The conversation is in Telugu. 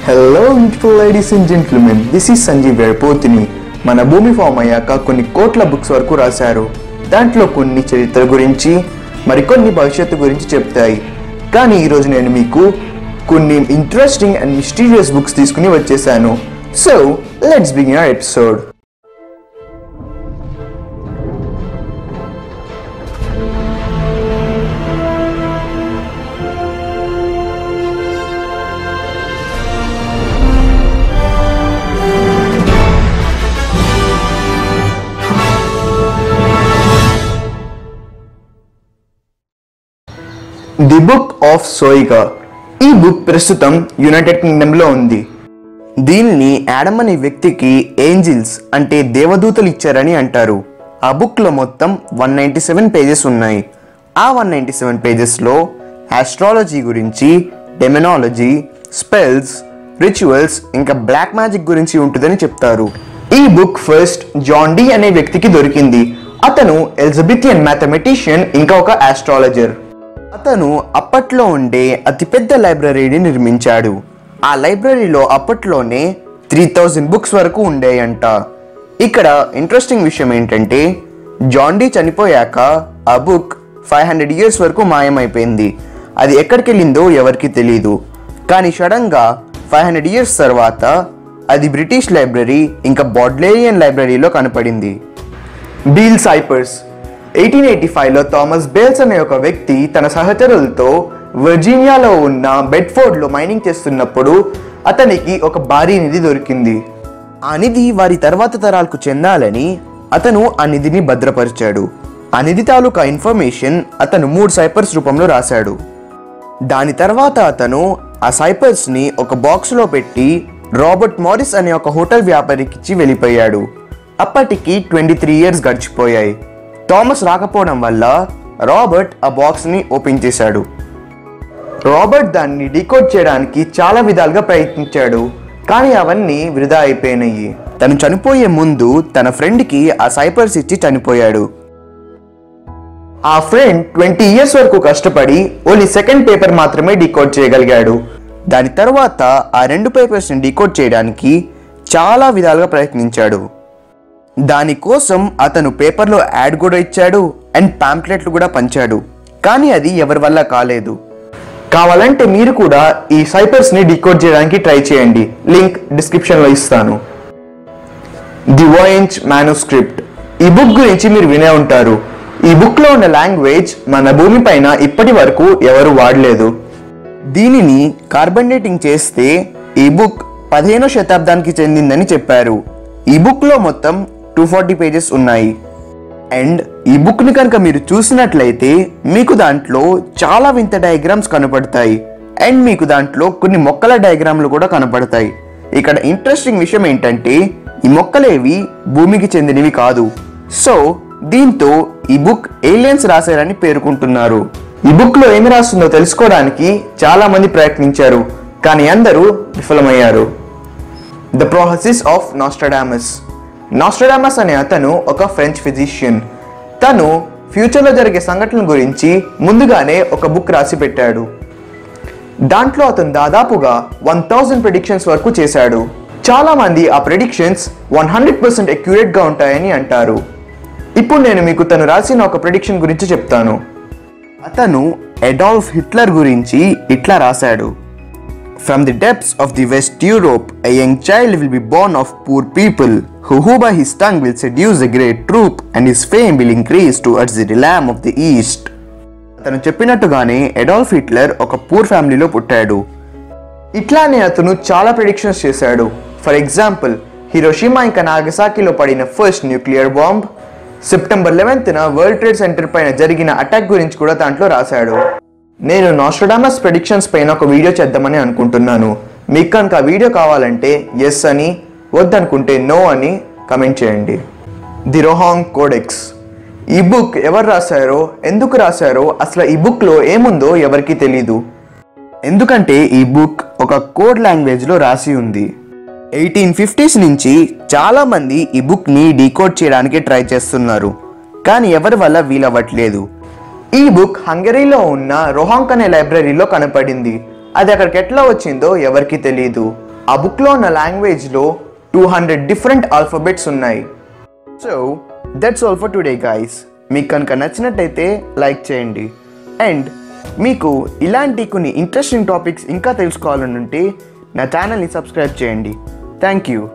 Hello beautiful ladies and gentlemen, this is Sanjeev Verpotini. మన భూమి ఫామ్ అయ్యాక కొన్ని కోట్ల బుక్స్ వరకు రాశారు. దాంట్లో కొన్ని చరిత్ర గురించి మరికొన్ని భవిష్యత్తు గురించి చెప్తాయి. కానీ ఈరోజు నేను మీకు కొన్ని ఇంట్రెస్టింగ్ అండ్ మిస్టీరియస్ బుక్స్ తీసుకుని వచ్చేసాను. So let's begin our episode. The book of Soyga. ఈ బుక్ ప్రస్తుతం యునైటెడ్ కింగ్డమ్లో ఉంది. దీన్ని యాడమ్ అనే వ్యక్తికి ఏంజిల్స్ అంటే దేవదూతలు ఇచ్చారని అంటారు. ఆ బుక్లో మొత్తం 197 పేజెస్ ఉన్నాయి. ఆ 197 పేజెస్లో ఆస్ట్రాలజీ గురించి, డెమనాలజీ, స్పెల్స్, రిచువల్స్ ఇంకా బ్లాక్ మ్యాజిక్ గురించి ఉంటుందని చెప్తారు. ఈ బుక్ ఫస్ట్ జాన్ డి అనే వ్యక్తికి దొరికింది. అతను ఎలిజబెథియన్ మ్యాథమెటిషియన్ ఇంకా ఒక ఆస్ట్రాలజర్. అతను అప్పట్లో ఉండే అతిపెద్ద లైబ్రరీని నిర్మించాడు. ఆ లైబ్రరీలో అప్పట్లోనే 3000 బుక్స్ వరకు ఉండేయంట. ఇక్కడ ఇంట్రెస్టింగ్ విషయం ఏంటంటే జాన్ డి చనిపోయాక ఆ బుక్ 500 ఇయర్స్ వరకు మాయమైపోయింది. అది ఎక్కడికి వెళ్ళిందో ఎవరికి తెలీదు. కానీ సడన్గా 500 ఇయర్స్ తర్వాత అది బ్రిటిష్ లైబ్రరీ ఇంకా బాడ్లేరియన్ లైబ్రరీలో కనపడింది. బీల్ సైపర్స్. 1885లో థామస్ బేల్స్ అనే ఒక వ్యక్తి తన సహచరులతో వర్జీనియాలో ఉన్న బెడ్ఫోర్డ్లో మైనింగ్ చేస్తున్నప్పుడు అతనికి ఒక భారీ నిధి దొరికింది. ఆ నిధి వారి తర్వాత తరాలకు చెందాలని అతను ఆ నిధిని భద్రపరిచాడు. ఆ నిధి తాలూకా ఇన్ఫర్మేషన్ అతను 3 సైపర్స్ రూపంలో రాశాడు. దాని తర్వాత అతను ఆ సైపర్స్ని ఒక బాక్స్లో పెట్టి రాబర్ట్ మారిస్ అనే ఒక హోటల్ వ్యాపారికి ఇచ్చి వెళ్ళిపోయాడు. అప్పటికి 23 ఇయర్స్ గడిచిపోయాయి. థామస్ రాకపోవడం వల్ల రాబర్ట్ ఆ బాక్స్ని ఓపెన్ చేశాడు. రాబర్ట్ దాన్ని డీకోడ్ చేయడానికి చాలా విధాలుగా ప్రయత్నించాడు. కానీ అవన్నీ వృధా అయిపోయినాయి. తను చనిపోయే ముందు తన ఫ్రెండ్కి ఆ సైపర్స్ ఇచ్చి చనిపోయాడు. ఆ ఫ్రెండ్ 20 ఇయర్స్ వరకు కష్టపడి ఓన్లీ సెకండ్ పేపర్ మాత్రమే డీకోడ్ చేయగలిగాడు. దాని తర్వాత ఆ 2 పేపర్స్ని డీకోడ్ చేయడానికి చాలా విధాలుగా ప్రయత్నించాడు. దానికోసం అతను పేపర్లో యాడ్ కూడా ఇచ్చాడు అండ్ పాంప్లెట్లు కూడా పంచాడు. కానీ అది ఎవరి వల్ల కాలేదు. కావాలంటే మీరు కూడా ఈ సైపర్స్ని డీకోడ్ చేయడానికి ట్రై చేయండి. లింక్ డిస్క్రిప్షన్లో ఇస్తాను. The Voynich manuscript. ఈ బుక్ గురించి మీరు వినే ఉంటారు. ఈ బుక్లో ఉన్న లాంగ్వేజ్ మన భూమి పైన ఇప్పటి వరకు ఎవరు వాడలేదు. దీనిని కార్బనేటింగ్ చేస్తే ఈ బుక్ 15వ శతాబ్దానికి చెందిందని చెప్పారు. ఈ బుక్లో మొత్తం 240 పేజెస్ ఉన్నాయి. అండ్ ఈ బుక్ని కనుక మీరు చూసినట్లయితే మీకు దాంట్లో చాలా వింత డయాగ్రామ్స్ కనపడతాయి. అండ్ మీకు దాంట్లో కొన్ని మొక్కల డయాగ్రామ్లు కూడా కనపడతాయి. ఇక్కడ ఇంట్రెస్టింగ్ విషయం ఏంటంటే ఈ మొక్కలేవి భూమికి చెందినవి కాదు. సో దీంతో ఈ బుక్ ఏలియన్స్ రాశారని పేర్కొంటున్నారు. ఈ బుక్లో ఏమి రాస్తుందో తెలుసుకోవడానికి చాలా మంది ప్రయత్నించారు, కానీ అందరూ విఫలమయ్యారు. The process of Nostradamus. Nostradamus అనే అతను ఒక ఫ్రెంచ్ ఫిజిషియన్. తను ఫ్యూచర్లో జరిగే సంఘటనల గురించి ముందుగానే ఒక బుక్ రాసి పెట్టాడు. దాంట్లో అతను దాదాపుగా 1000 ప్రెడిక్షన్స్ వరకు చేశాడు. చాలామంది ఆ ప్రెడిక్షన్స్ 100% అక్యురేట్గా ఉంటాయని అంటారు. ఇప్పుడు నేను మీకు తను రాసిన ఒక ప్రెడిక్షన్ గురించి చెప్తాను. అతను అడాల్ఫ్ హిట్లర్ గురించి ఇట్లా రాశాడు. From the depths of the West Europe, a young child will be born of poor people, who by his tongue will seduce a great troop, and his fame will increase towards the realm of the East. అతను చెప్పినట్టుగానే అడాల్ఫ్ హిట్లర్ ఒక పూర్ ఫ్యామిలీలో పుట్టాడు. ఇట్లానే అతను చాలా ప్రెడిక్షన్స్ చేశాడు. ఫర్ ఎగ్జాంపుల్, హిరోషిమా ఇంకా నాగసాకిలో పడిన ఫస్ట్ న్యూక్లియర్ బాంబ్, సెప్టెంబర్ 11న వరల్డ్ ట్రేడ్ సెంటర్ పైన జరిగిన అటాక్ గురించి కూడా దాంట్లో రాశాడు. నేను నాస్ట్రాడామస్ ప్రెడిక్షన్స్ పైన ఒక వీడియో చేద్దామని అనుకుంటున్నాను. మీకు కనుక ఆ వీడియో కావాలంటే ఎస్ అని, వద్దనుకుంటే నో అని కమెంట్ చేయండి. The Rohonc codex. ఈ బుక్ ఎవరు రాశారో, ఎందుకు రాశారో, అసలు ఈ బుక్లో ఏముందో ఎవరికి తెలీదు. ఎందుకంటే ఈ బుక్ ఒక కోడ్ లాంగ్వేజ్లో రాసి ఉంది. 1850s నుంచి చాలామంది ఈ బుక్ని డీకోడ్ చేయడానికి ట్రై చేస్తున్నారు, కానీ ఎవరి వల్ల వీలవ్వట్లేదు. ఈ బుక్ హంగరీలో ఉన్న రోహాంగ్ అనే లైబ్రరీలో కనపడింది. అది అక్కడికి ఎట్లా వచ్చిందో ఎవరికి తెలియదు. ఆ బుక్లో ఉన్న లాంగ్వేజ్లో 200 డిఫరెంట్ ఆల్ఫాబెట్స్ ఉన్నాయి. So that's all for today guys. మీకు కనుక నచ్చినట్టయితే లైక్ చేయండి. అండ్ మీకు ఇలాంటి కొన్ని ఇంట్రెస్టింగ్ టాపిక్స్ ఇంకా తెలుసుకోవాలనుంటే నా ఛానల్ని సబ్స్క్రైబ్ చేయండి. Thank you.